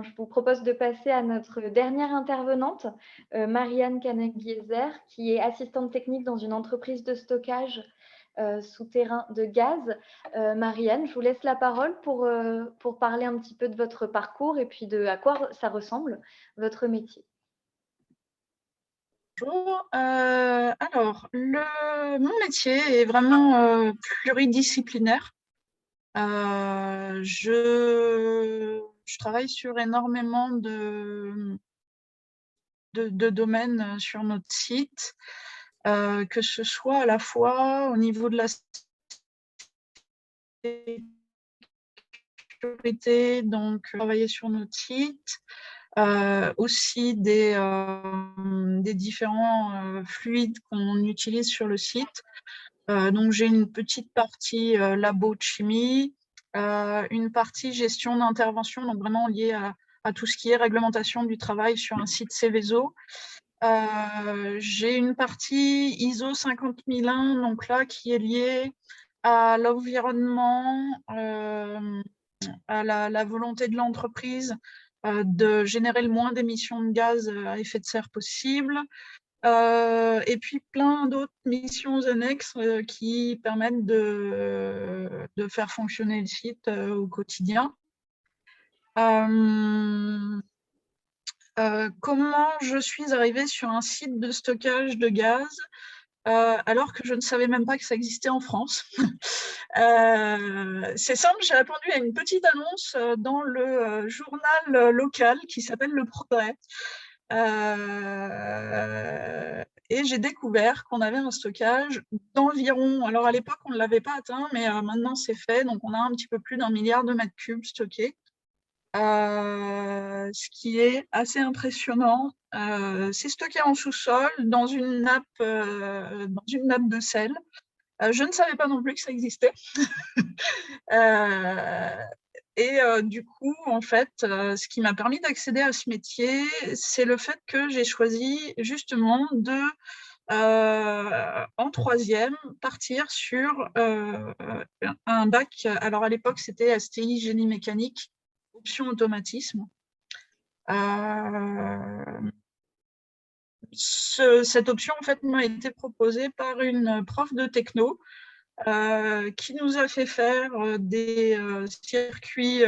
Je vous propose de passer à notre dernière intervenante, Marianne Canegieser, qui est assistante technique dans une entreprise de stockage souterrain de gaz. Marianne, je vous laisse la parole pour parler un petit peu de votre parcours et puis de à quoi ça ressemble, votre métier. Bonjour. Mon métier est vraiment pluridisciplinaire. Je travaille sur énormément de domaines sur notre site, que ce soit à la fois au niveau de la sécurité, donc travailler sur notre site, aussi des différents fluides qu'on utilise sur le site. Donc, j'ai une petite partie labo de chimie, une partie gestion d'intervention, donc vraiment liée à tout ce qui est réglementation du travail sur un site Céveso. J'ai une partie ISO 50001, donc là, qui est liée à l'environnement, à la volonté de l'entreprise de générer le moins d'émissions de gaz à effet de serre possible. Et puis plein d'autres missions annexes qui permettent de faire fonctionner le site au quotidien. Comment je suis arrivée sur un site de stockage de gaz alors que je ne savais même pas que ça existait en France? C'est simple, j'ai répondu à une petite annonce dans le journal local qui s'appelle Le Progrès. Et j'ai découvert qu'on avait un stockage d'environ, alors à l'époque on ne l'avait pas atteint, mais maintenant c'est fait, donc on a un petit peu plus d'1 milliard de mètres cubes stockés, ce qui est assez impressionnant. C'est stocké en sous-sol dans une nappe de sel. Je ne savais pas non plus que ça existait. Du coup, en fait, ce qui m'a permis d'accéder à ce métier, c'est le fait que j'ai choisi justement en troisième, partir sur un bac. Alors à l'époque, c'était STI génie mécanique, option automatisme. Cette option, en fait, m'a été proposée par une prof de techno qui nous a fait faire des circuits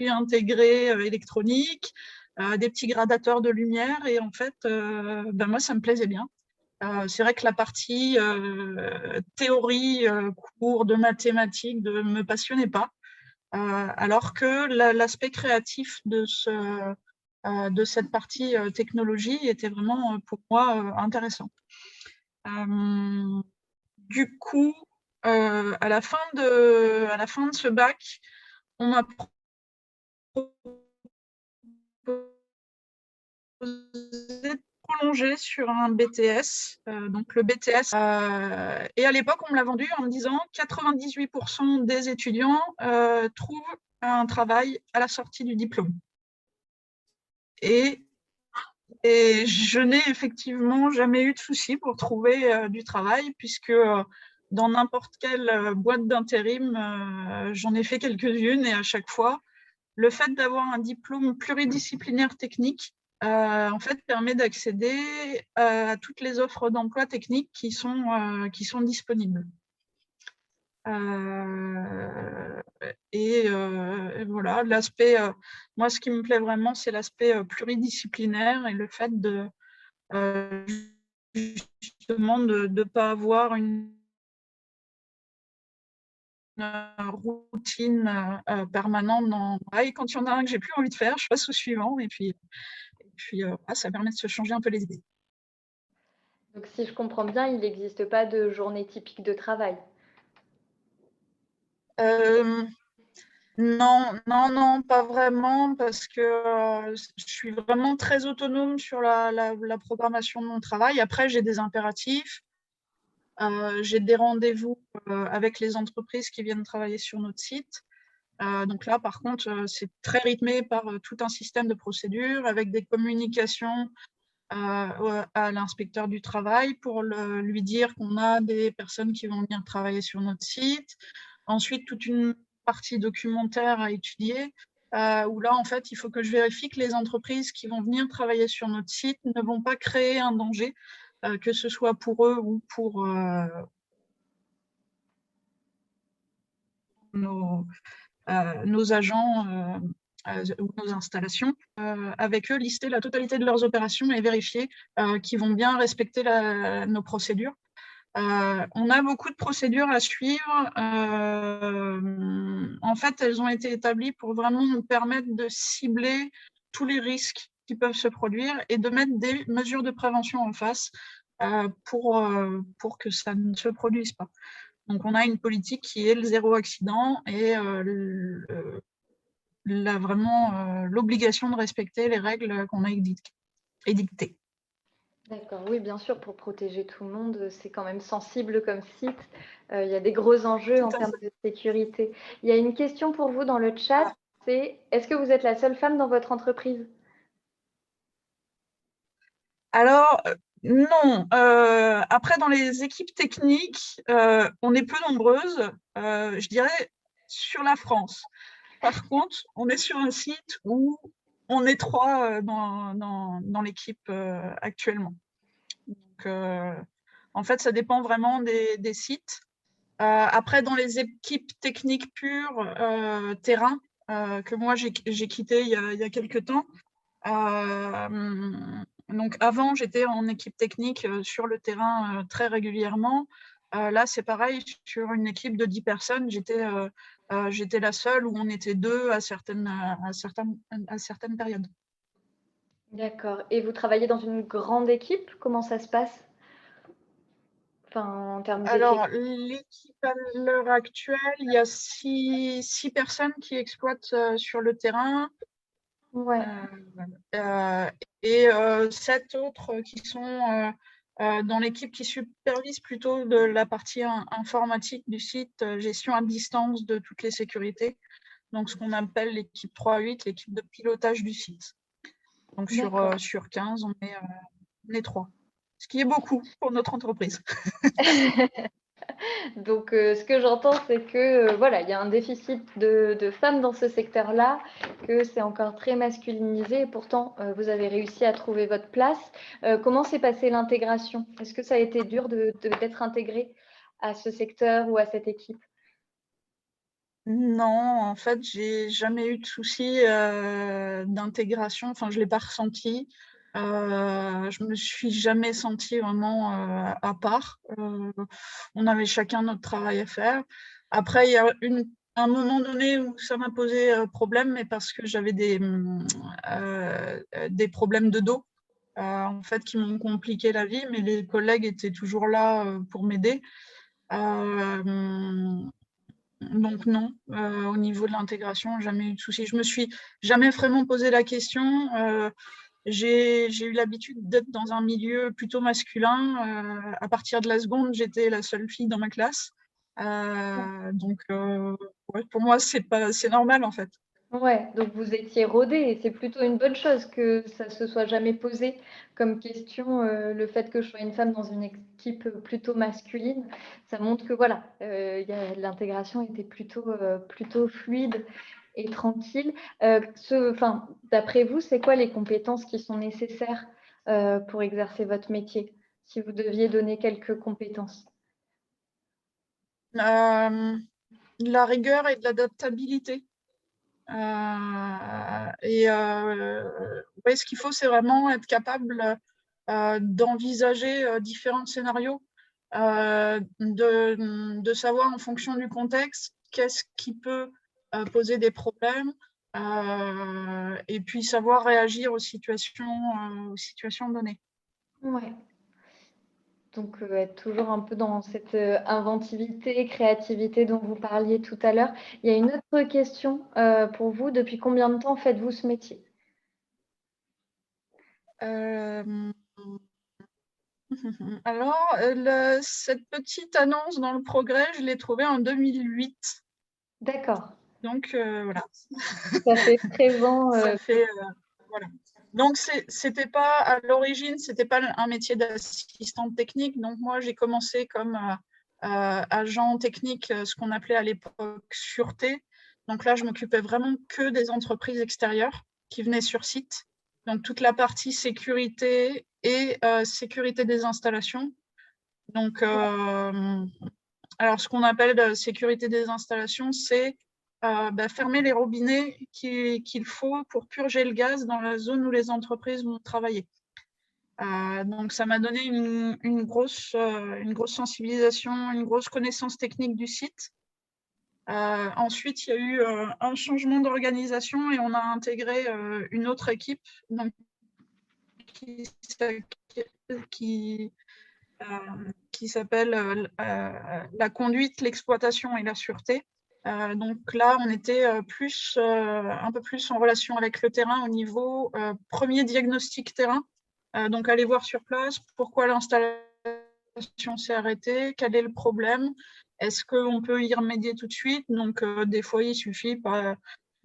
intégrés électroniques, des petits gradateurs de lumière. Et en fait, moi, ça me plaisait bien. C'est vrai que la partie théorie, cours de mathématiques ne me passionnait pas, alors que l'aspect créatif de cette partie technologie était vraiment pour moi intéressant. Du coup, à la fin de ce bac, on m'a proposé de prolonger sur un BTS. Donc le BTS, et à l'époque, on me l'a vendu en me disant 98% des étudiants trouvent un travail à la sortie du diplôme. Et je n'ai effectivement jamais eu de souci pour trouver du travail, puisque dans n'importe quelle boîte d'intérim, j'en ai fait quelques-unes, et à chaque fois, le fait d'avoir un diplôme pluridisciplinaire technique, en fait, permet d'accéder à toutes les offres d'emploi techniques qui sont disponibles. Et voilà, moi, ce qui me plaît vraiment, c'est l'aspect pluridisciplinaire et le fait de justement de ne pas avoir une routine permanente dans le travail. Quand il y en a un que j'ai plus envie de faire, je passe au suivant, et puis ça permet de se changer un peu les idées. Donc, si je comprends bien, il n'existe pas de journée typique de travail. Non, non, non, pas vraiment, parce que je suis vraiment très autonome sur la programmation de mon travail. Après, j'ai des impératifs, j'ai des rendez-vous avec les entreprises qui viennent travailler sur notre site. Donc là, par contre, c'est très rythmé par tout un système de procédures avec des communications à l'inspecteur du travail pour lui dire qu'on a des personnes qui vont venir travailler sur notre site. Ensuite, toute une partie documentaire à étudier. où là, en fait, il faut que je vérifie que les entreprises qui vont venir travailler sur notre site ne vont pas créer un danger, que ce soit pour eux ou pour nos agents ou nos installations. Avec eux, lister la totalité de leurs opérations et vérifier qu'ils vont bien respecter nos procédures. On a beaucoup de procédures à suivre. En fait, elles ont été établies pour vraiment nous permettre de cibler tous les risques qui peuvent se produire et de mettre des mesures de prévention en face pour que ça ne se produise pas. Donc, on a une politique qui est le zéro accident et vraiment l'obligation de respecter les règles qu'on a édictées. D'accord, oui, bien sûr, pour protéger tout le monde, c'est quand même sensible comme site. Il y a des gros enjeux en termes de sécurité. Il y a une question pour vous dans le chat, c'est est-ce que vous êtes la seule femme dans votre entreprise? Alors, non. Après, dans les équipes techniques, on est peu nombreuses, je dirais, sur la France. Par contre, on est sur un site où on est 3 dans l'équipe actuellement. Donc, en fait, ça dépend vraiment des sites. Après, dans les équipes techniques pures, terrain, que moi j'ai quitté il y a quelques temps. Donc avant, j'étais en équipe technique sur le terrain très régulièrement. Là, c'est pareil, sur une équipe de 10 personnes, j'étais la seule où on était 2 à certaines périodes. D'accord. Et vous travaillez dans une grande équipe? Comment ça se passe? Enfin, en termes Alors, d'effectifs. l'équipe à l'heure actuelle, il y a 6 personnes qui exploitent sur le terrain. Ouais. Et 7 autres qui sont dans l'équipe qui supervise plutôt de la partie informatique du site, gestion à distance de toutes les sécurités. Donc, ce qu'on appelle l'équipe 3-8, l'équipe de pilotage du site. Donc, sur 15, on est 3. Ce qui est beaucoup pour notre entreprise. Donc, ce que j'entends, c'est que voilà, il y a un déficit de femmes dans ce secteur-là, que c'est encore très masculinisé et pourtant, vous avez réussi à trouver votre place. Comment s'est passée l'intégration? Est-ce que ça a été dur d'être intégré à ce secteur ou à cette équipe? Non, en fait, j'ai jamais eu de souci d'intégration. Enfin, je l'ai pas ressenti. Je me suis jamais sentie vraiment à part. On avait chacun notre travail à faire. Après, il y a un moment donné où ça m'a posé problème, mais parce que j'avais des problèmes de dos, en fait, qui m'ont compliqué la vie, mais les collègues étaient toujours là pour m'aider. Donc non, au niveau de l'intégration, jamais eu de souci. Je me suis jamais vraiment posé la question. J'ai eu l'habitude d'être dans un milieu plutôt masculin. À partir de la seconde, j'étais la seule fille dans ma classe. Donc, ouais, pour moi, c'est normal en fait. Ouais, donc vous étiez rodée et c'est plutôt une bonne chose que ça se soit jamais posé comme question, le fait que je sois une femme dans une équipe plutôt masculine. Ça montre que voilà, l'intégration était plutôt fluide et tranquille. Enfin, d'après vous, c'est quoi les compétences qui sont nécessaires pour exercer votre métier? Si vous deviez donner quelques compétences. La rigueur et de l'adaptabilité. Ouais, ce qu'il faut, c'est vraiment être capable d'envisager différents scénarios, de savoir en fonction du contexte qu'est-ce qui peut poser des problèmes, et puis savoir réagir aux situations données. Ouais. Donc, être toujours un peu dans cette inventivité, créativité dont vous parliez tout à l'heure. Il y a une autre question pour vous. Depuis combien de temps faites-vous ce métier? Euh, Alors, cette petite annonce dans le Progrès, je l'ai trouvée en 2008. D'accord. Donc, voilà. Ça fait 13 ans. Ça fait, voilà. Donc, c'était pas, à l'origine, c'était pas un métier d'assistante technique. Donc, moi, j'ai commencé comme agent technique, ce qu'on appelait à l'époque sûreté. Donc là, je m'occupais vraiment que des entreprises extérieures qui venaient sur site. Donc toute la partie sécurité et sécurité des installations. Donc, alors ce qu'on appelle sécurité des installations, c'est fermer les robinets qu'il faut pour purger le gaz dans la zone où les entreprises vont travailler. Donc ça m'a donné une grosse sensibilisation, une grosse connaissance technique du site. Ensuite, il y a eu un changement d'organisation et on a intégré une autre équipe donc, qui s'appelle la conduite, l'exploitation et la sûreté. Donc là, on était un peu plus en relation avec le terrain au niveau premier diagnostic terrain. Donc aller voir sur place pourquoi l'installation s'est arrêtée, quel est le problème, est-ce qu'on peut y remédier tout de suite. Donc des fois, il suffit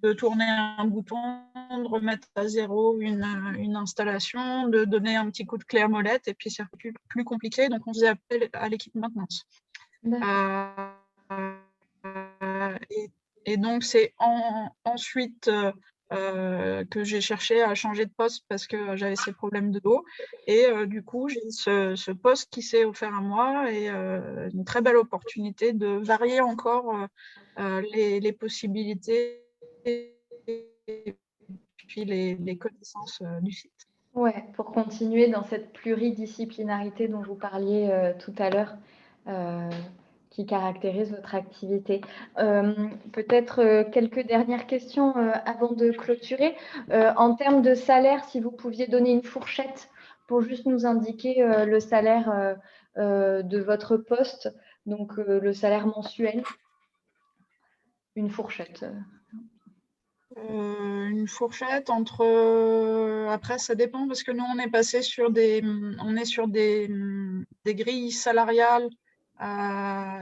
de tourner un bouton, de remettre à zéro une installation, de donner un petit coup de clé à molette, et puis c'est plus compliqué. Donc, on faisait appel à l'équipe maintenance. Et donc, c'est ensuite que j'ai cherché à changer de poste parce que j'avais ces problèmes de dos. Et du coup, j'ai ce poste qui s'est offert à moi et une très belle opportunité de varier encore les possibilités et puis les connaissances du site. Ouais, pour continuer dans cette pluridisciplinarité dont vous parliez tout à l'heure, qui caractérise votre activité. Peut-être quelques dernières questions avant de clôturer. En termes de salaire, si vous pouviez donner une fourchette pour juste nous indiquer le salaire de votre poste, donc le salaire mensuel, une fourchette. Une fourchette entre. Après, ça dépend parce que nous, on est passé sur des grilles salariales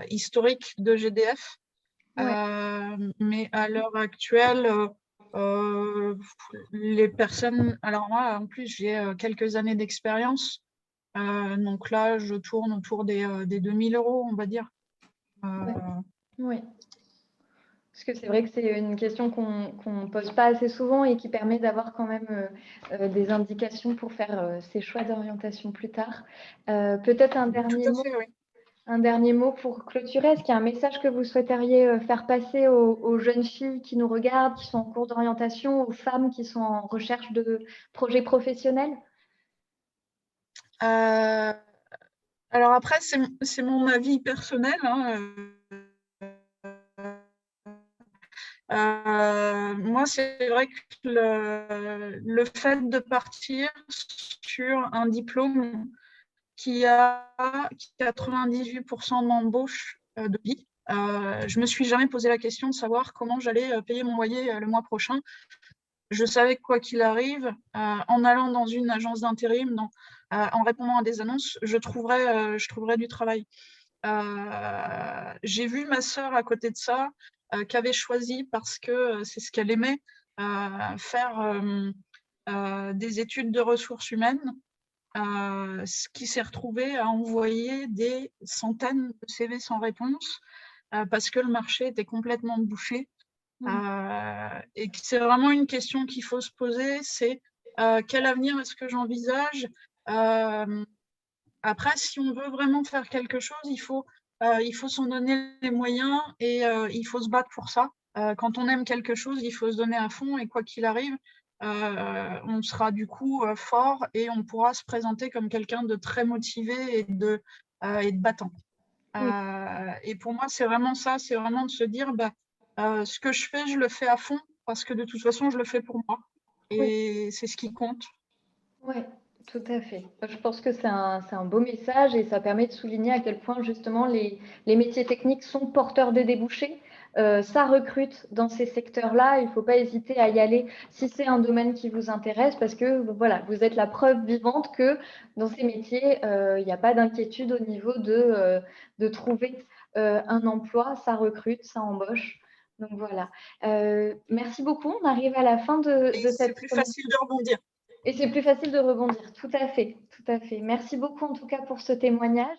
historiques de GDF. Ouais. Mais à l'heure actuelle, les personnes. Alors, moi, en plus, j'ai quelques années d'expérience. Donc là, je tourne autour des 2000 €, on va dire. Oui. Parce que c'est vrai que c'est une question qu'on ne pose pas assez souvent et qui permet d'avoir quand même des indications pour faire ses choix d'orientation plus tard. Peut-être un dernier mot pour clôturer. Est-ce qu'il y a un message que vous souhaiteriez faire passer aux jeunes filles qui nous regardent, qui sont en cours d'orientation, aux femmes qui sont en recherche de projets professionnels? Alors après, c'est mon avis personnel, hein. Moi, c'est vrai que le fait de partir sur un diplôme qui a 98% d'embauche de vie, je me suis jamais posé la question de savoir comment j'allais payer mon loyer le mois prochain. Je savais que quoi qu'il arrive, en allant dans une agence d'intérim, en répondant à des annonces, je trouverais du travail. J'ai vu ma sœur à côté de ça, qui avait choisi, parce que c'est ce qu'elle aimait, faire des études de ressources humaines, ce qui s'est retrouvée à envoyer des centaines de CV sans réponse, parce que le marché était complètement bouché. Et c'est vraiment une question qu'il faut se poser, c'est quel avenir est-ce que j'envisage? Après, si on veut vraiment faire quelque chose, il faut s'en donner les moyens et il faut se battre pour ça. Quand on aime quelque chose, il faut se donner à fond et quoi qu'il arrive, on sera du coup fort et on pourra se présenter comme quelqu'un de très motivé et de battant. Et pour moi, c'est vraiment ça, c'est vraiment de se dire, ce que je fais, je le fais à fond parce que de toute façon, je le fais pour moi et c'est ce qui compte. Oui, tout à fait. Je pense que c'est un beau message et ça permet de souligner à quel point justement les métiers techniques sont porteurs de débouchés. Ça recrute dans ces secteurs-là. Il ne faut pas hésiter à y aller si c'est un domaine qui vous intéresse parce que voilà, vous êtes la preuve vivante que dans ces métiers, il n'y a pas d'inquiétude au niveau de trouver un emploi. Ça recrute, ça embauche. Donc voilà. Merci beaucoup. On arrive à la fin de Et c'est cette. plus facile de rebondir. Et c'est plus facile de rebondir, tout à fait, tout à fait. Merci beaucoup en tout cas pour ce témoignage.